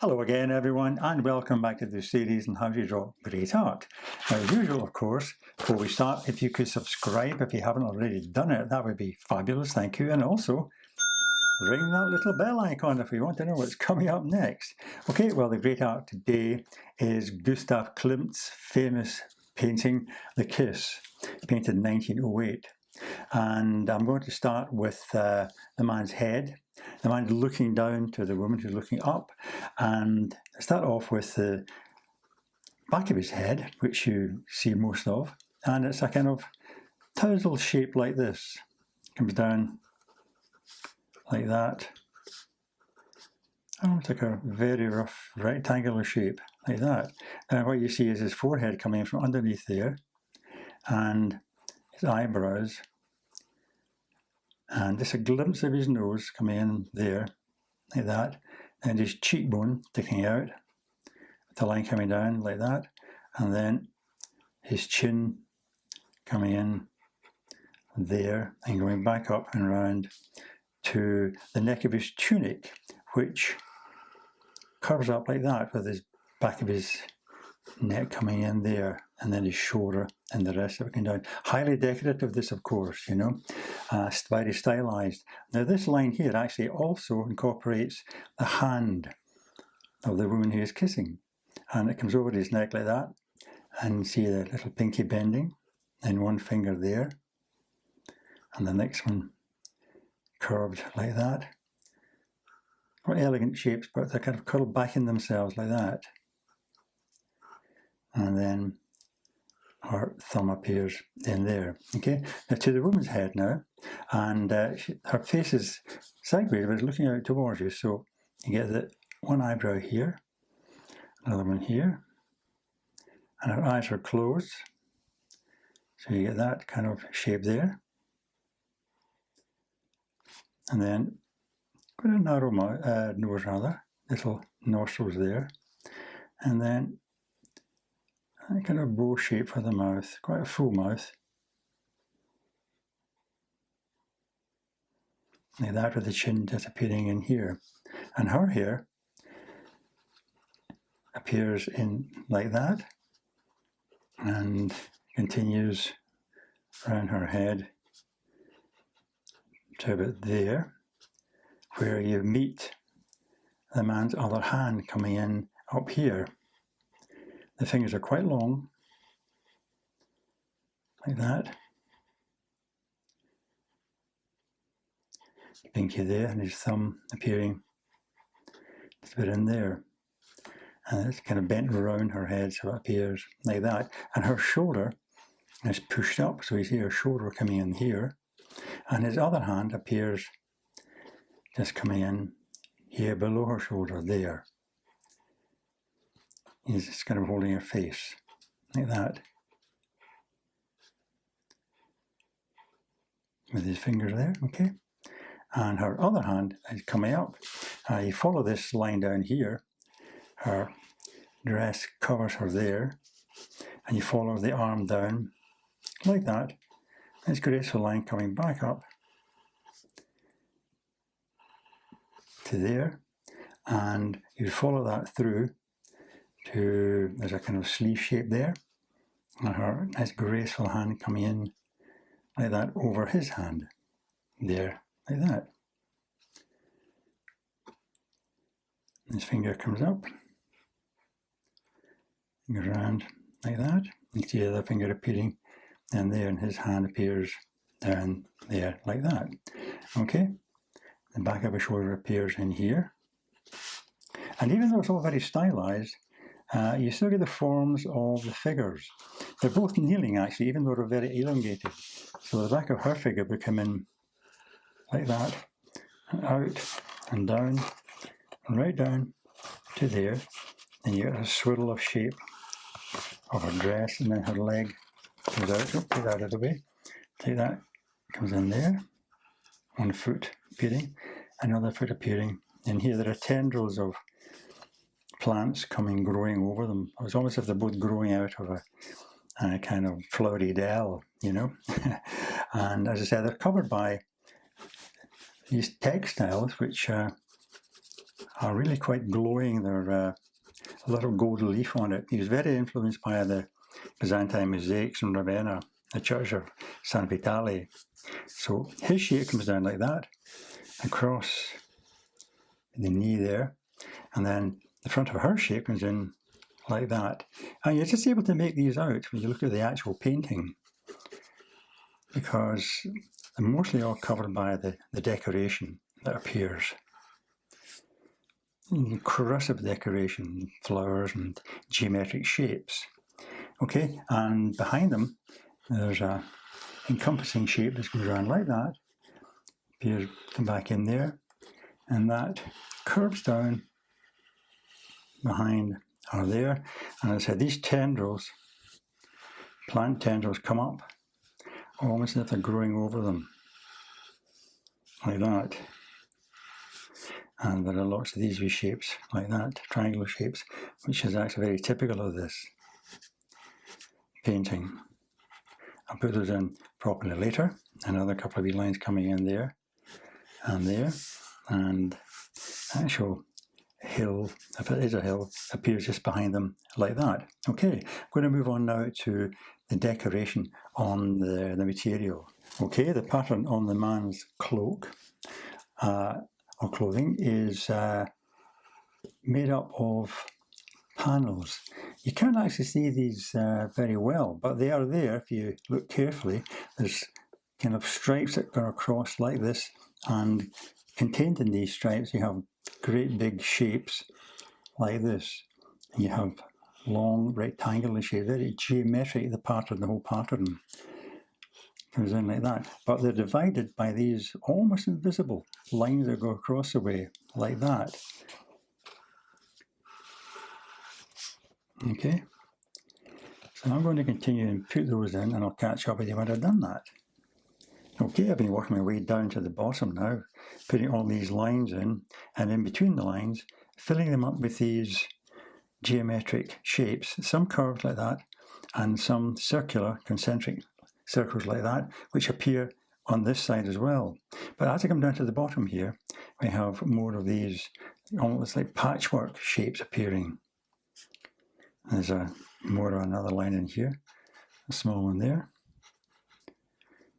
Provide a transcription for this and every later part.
Hello again everyone and welcome back to the series on how to draw great art. Now as usual of course, before we start, if you could subscribe if you haven't already done it, that would be fabulous, thank you, and also ring that little bell icon if you want to know what's coming up next. Okay, well the great art today is Gustav Klimt's famous painting The Kiss, painted in 1908. And I'm going to start with the man's head. The man looking down to the woman who's looking up, and start off with the back of his head, which you see most of, and it's a kind of tousle shape like this. Comes down like that. Oh, it's like a very rough rectangular shape, like that. Now what you see is his forehead coming from underneath there, and his eyebrows, and just a glimpse of his nose coming in there, like that, and his cheekbone sticking out, the line coming down like that, and then his chin coming in there and going back up and round to the neck of his tunic, which curves up like that with his back of his neck coming in there, and then his shoulder and the rest of it going down. Highly decorative, this of course, you know, very stylized. Now this line here actually also incorporates the hand of the woman he is kissing, and it comes over his neck like that, and see the little pinky bending, and one finger there, and the next one curved like that. Quite elegant shapes, but they're kind of curled back in themselves like that. And then her thumb appears in there. Okay, now to the woman's head now, and her face is sideways, but it's looking out towards you. So you get the one eyebrow here, another one here, and her eyes are closed. So you get that kind of shape there, and then quite a narrow nose rather, little nostrils there, and then a kind of bow shape for the mouth, quite a full mouth. Like that, with the chin disappearing in here. And her hair appears in like that and continues around her head to about there, where you meet the man's other hand coming in up here. The fingers are quite long, like that. Pinky there, and his thumb appearing just a bit in there. And it's kind of bent around her head, so it appears like that. And her shoulder is pushed up, so you see her shoulder coming in here. And his other hand appears just coming in here below her shoulder, there. He's just kind of holding her face, like that, with his fingers there, okay? And her other hand is coming up. You follow this line down here, her dress covers her there, and you follow the arm down, like that. This graceful line coming back up to there, and you follow that through to, there's a kind of sleeve shape there, and her nice graceful hand coming in like that over his hand there, like that. His finger comes up, goes around like that. You see the other finger appearing and there, and his hand appears down there like that. Okay, the back of his shoulder appears in here, and even though it's all very stylized, you still get the forms of the figures. They're both kneeling actually, even though they're very elongated. So the back of her figure will come in like that, and out and down, and right down to there. And you get a swivel of shape of her dress, and then her leg comes out. Oh, take that out of the way. Take that, comes in there. One foot appearing, another foot appearing. And here there are tendrils of plants growing over them. It's almost as if they're both growing out of a kind of flowery dell, you know. And as I said, they're covered by these textiles, which are really quite glowing. They're a little gold leaf on it. He was very influenced by the Byzantine mosaics in Ravenna, the Church of San Vitale. So his shape comes down like that, across the knee there, and then the front of her shape comes in like that. And you're just able to make these out when you look at the actual painting, because they're mostly all covered by the decoration that appears. Corrosive decoration, flowers and geometric shapes. Okay, and behind them there's a encompassing shape that goes around like that, appears, come back in there, and that curves down behind are there. And as I said, these tendrils, plant tendrils, come up almost as if they're growing over them, like that. And there are lots of these V shapes, like that, triangular shapes, which is actually very typical of this painting. I'll put those in properly later. Another couple of wee lines coming in there, and actual hill, if it is a hill, appears just behind them like that. Okay, I'm going to move on now to the decoration on the material. Okay, the pattern on the man's cloak or clothing is made up of panels. You can't actually see these very well, but they are there if you look carefully. There's kind of stripes that go across like this, and contained in these stripes you have great big shapes like this. You have long rectangular shapes, very geometric, the pattern, the whole pattern comes in like that. But they're divided by these almost invisible lines that go across the way, like that. Okay, so I'm going to continue and put those in, and I'll catch up with you when I've done that. Okay, I've been working my way down to the bottom now, putting all these lines in, and in between the lines, filling them up with these geometric shapes, some curved like that, and some circular, concentric circles like that, which appear on this side as well. But as I come down to the bottom here, we have more of these almost like patchwork shapes appearing. There's more of another line in here, a small one there.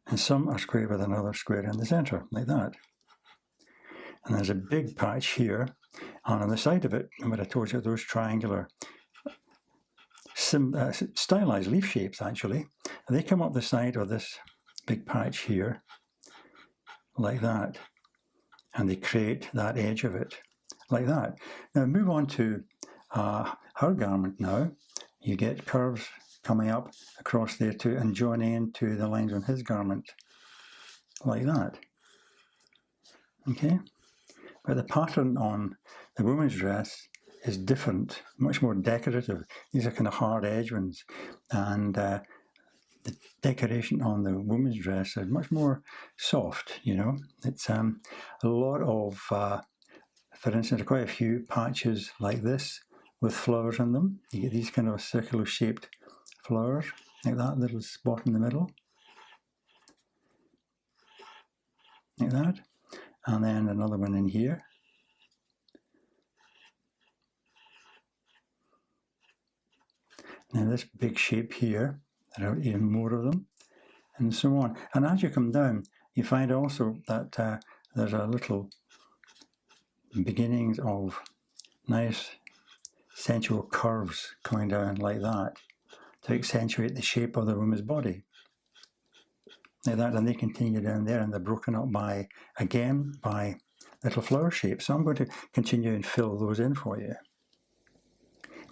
And some are square with another square in the centre, like that. And there's a big patch here, and on the side of it, what I told you, those triangular stylized leaf shapes, actually, and they come up the side of this big patch here, like that, and they create that edge of it, like that. Now move on to her garment now. You get curves coming up across there too, and joining into the lines on his garment, like that. Okay, but the pattern on the woman's dress is different, much more decorative. These are kind of hard edge ones, and the decoration on the woman's dress is much more soft, you know. It's a lot of, for instance, quite a few patches like this with flowers in them. You get these kind of circular shaped flowers, like that little spot in the middle, like that. And then another one in here. Now this big shape here, there are even more of them, and so on. And as you come down, you find also that there's a little beginnings of nice sensual curves coming down like that to accentuate the shape of the woman's body. Like that, and they continue down there, and they're broken up by, again, by little flower shapes. So I'm going to continue and fill those in for you.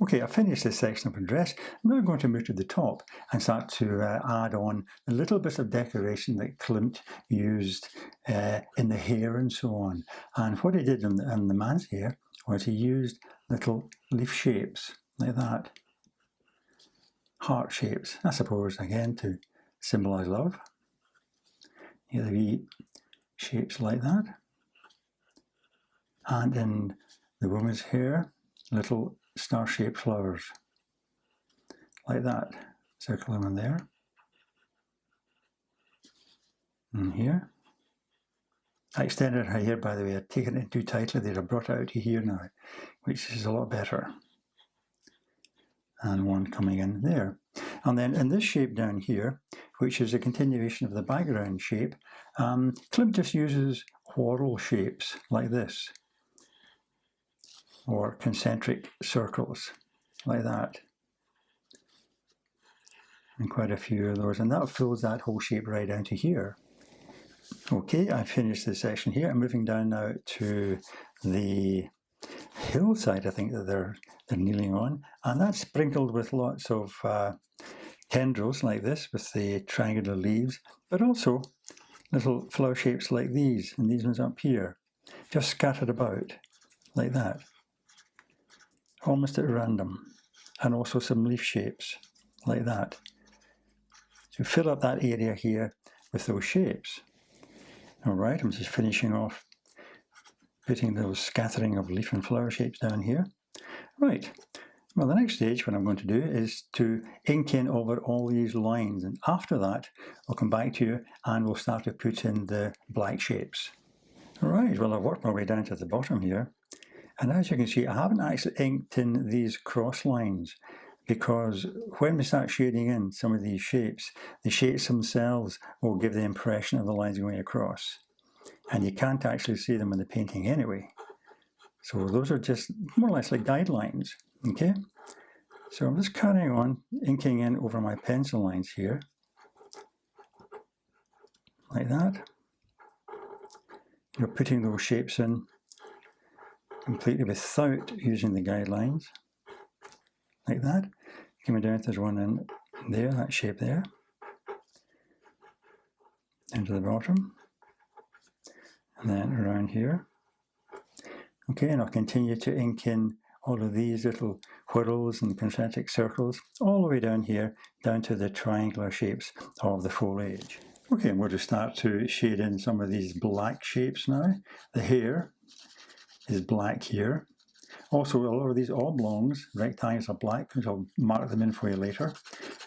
Okay, I've finished this section of the dress. I'm now going to move to the top and start to add on a little bit of decoration that Klimt used in the hair and so on. And what he did in the man's hair was he used little leaf shapes like that. Heart shapes, I suppose, again, to symbolise love. You get the wee shapes like that. And in the woman's hair, little star-shaped flowers, like that. Circle them in there. And here. I extended her here, by the way. I'd taken it too tightly there. I brought it out to here now, which is a lot better. And one coming in there. And then in this shape down here, which is a continuation of the background shape, Klimt just uses whorl shapes like this, or concentric circles like that. And quite a few of those, and that fills that whole shape right down to here. Okay, I finished this section here. I'm moving down now to the hillside, I think, that they're kneeling on, and that's sprinkled with lots of tendrils like this with the triangular leaves, but also little flower shapes like these, and these ones up here, just scattered about like that, almost at random, and also some leaf shapes like that. So fill up that area here with those shapes. All right, I'm just finishing off putting those scattering of leaf and flower shapes down here. Right, well, the next stage, what I'm going to do is to ink in over all these lines, and after that I'll come back to you and we'll start to put in the black shapes. All right, well, I've worked my way down to the bottom here, and as you can see, I haven't actually inked in these cross lines, because when we start shading in some of these shapes, the shapes themselves will give the impression of the lines going across, and you can't actually see them in the painting anyway. So those are just more or less like guidelines, okay? So I'm just carrying on inking in over my pencil lines here, like that. You're putting those shapes in completely without using the guidelines, like that. Coming down, there's one in there, that shape there, into the bottom, and then around here. Okay, and I'll continue to ink in all of these little whorls and concentric circles all the way down here, down to the triangular shapes of the foliage. Okay, and we'll just start to shade in some of these black shapes now. The hair is black here. Also, a lot of these oblongs, rectangles are black, which I'll mark them in for you later.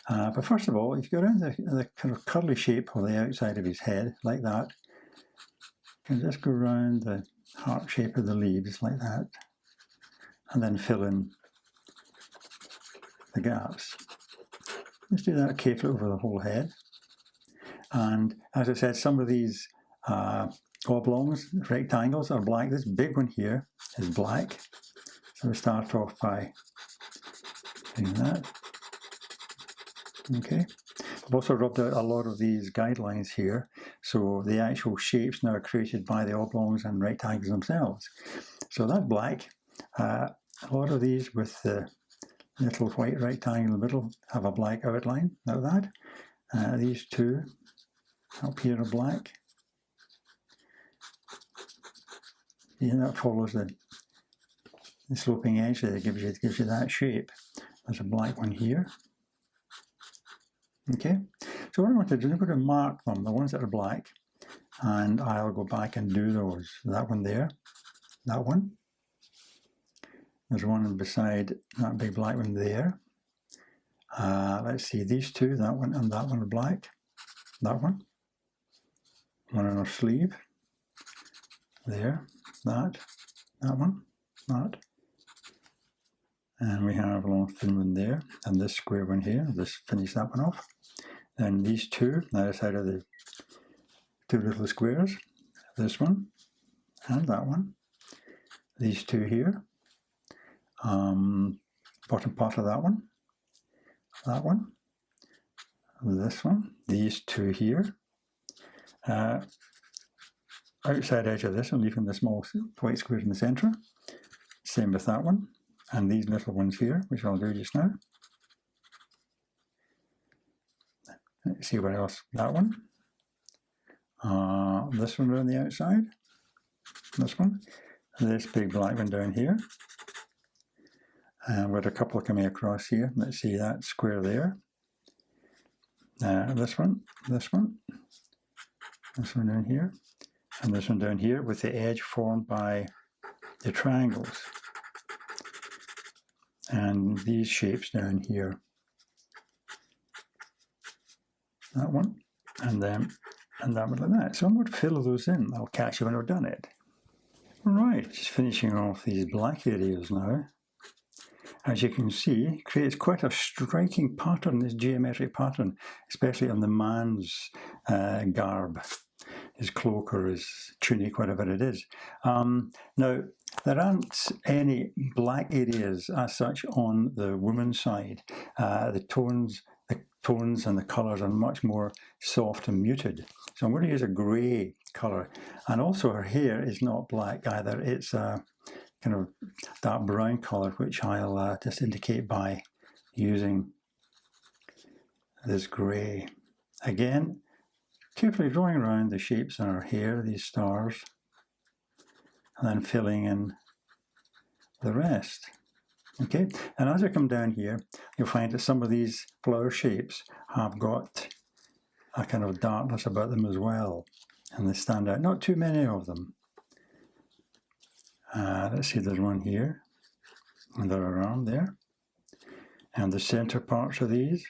But first of all, if you go around the kind of curly shape of the outside of his head, like that, you can just go around the heart shape of the leaves, like that, and then fill in the gaps. Just do that carefully over the whole head. And as I said, some of these oblongs, rectangles are black. This big one here is black. So we start off by doing that. Okay. I've also rubbed out a lot of these guidelines here, so the actual shapes now are created by the oblongs and rectangles themselves. So that's black. A lot of these with the little white rectangle in the middle have a black outline, like that. These two up here are black. And that follows the sloping edge there, gives you that shape. There's a black one here. Okay, so what I want to do is I'm going to mark them, the ones that are black, and I'll go back and do those. That one there, that one. There's one beside that big black one there. Let's see, these two, that one and that one are black. That one. One on our sleeve. There, that one, that. And we have a long thin one there, and this square one here. I'll just finish that one off. Then these two, the other side of the two little squares. This one and that one. These two here. Bottom part of that one. That one. This one. These two here. Outside edge of this one, leaving the small white square in the centre. Same with that one. And these little ones here, which I'll do just now. Let's see what else. That one. This one around the outside. This one. This big black one down here. And we've got a couple coming across here. Let's see that square there. This one. This one. This one down here. And this one down here with the edge formed by the triangles. And these shapes down here. That one. And then and that one like that. So I'm going to fill those in. I'll catch you when I've done it. Right, just finishing off these black areas now. As you can see, it creates quite a striking pattern, this geometric pattern, especially on the man's garb, his cloak or his tunic, whatever it is. Now, there aren't any black areas as such on the woman's side. The tones and the colours are much more soft and muted. So I'm going to use a grey colour. And also her hair is not black either. It's a kind of dark brown colour, which I'll just indicate by using this grey. Again, carefully drawing around the shapes in her hair, these stars, and then filling in the rest. Okay, and as I come down here, you'll find that some of these flower shapes have got a kind of darkness about them as well, and they stand out. Not too many of them. Let's see, there's one here, under her arm there, and the centre parts of these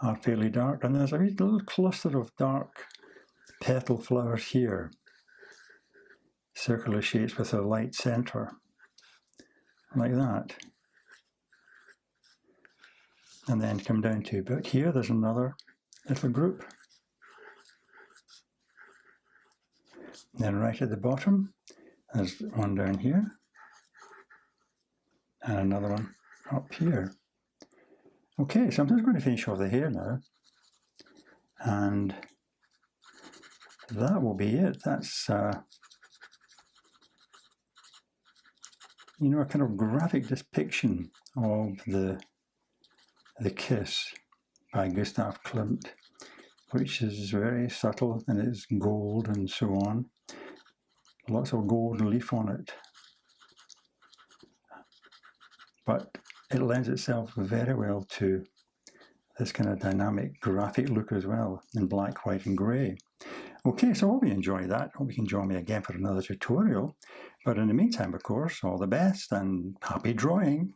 are fairly dark, and there's a wee little cluster of dark petal flowers here, circular shapes with a light centre, like that. And then come down to about here, there's another little group. Then right at the bottom, there's one down here, and another one up here. Okay, so I'm just going to finish off the hair now, and that will be it. That's, a kind of graphic depiction of the Kiss by Gustav Klimt, which is very subtle, and it's gold and so on. Lots of gold leaf on it. But it lends itself very well to this kind of dynamic graphic look as well, in black, white and grey. Okay, so I hope you enjoy that. I hope you can join me again for another tutorial. But in the meantime, of course, all the best and happy drawing.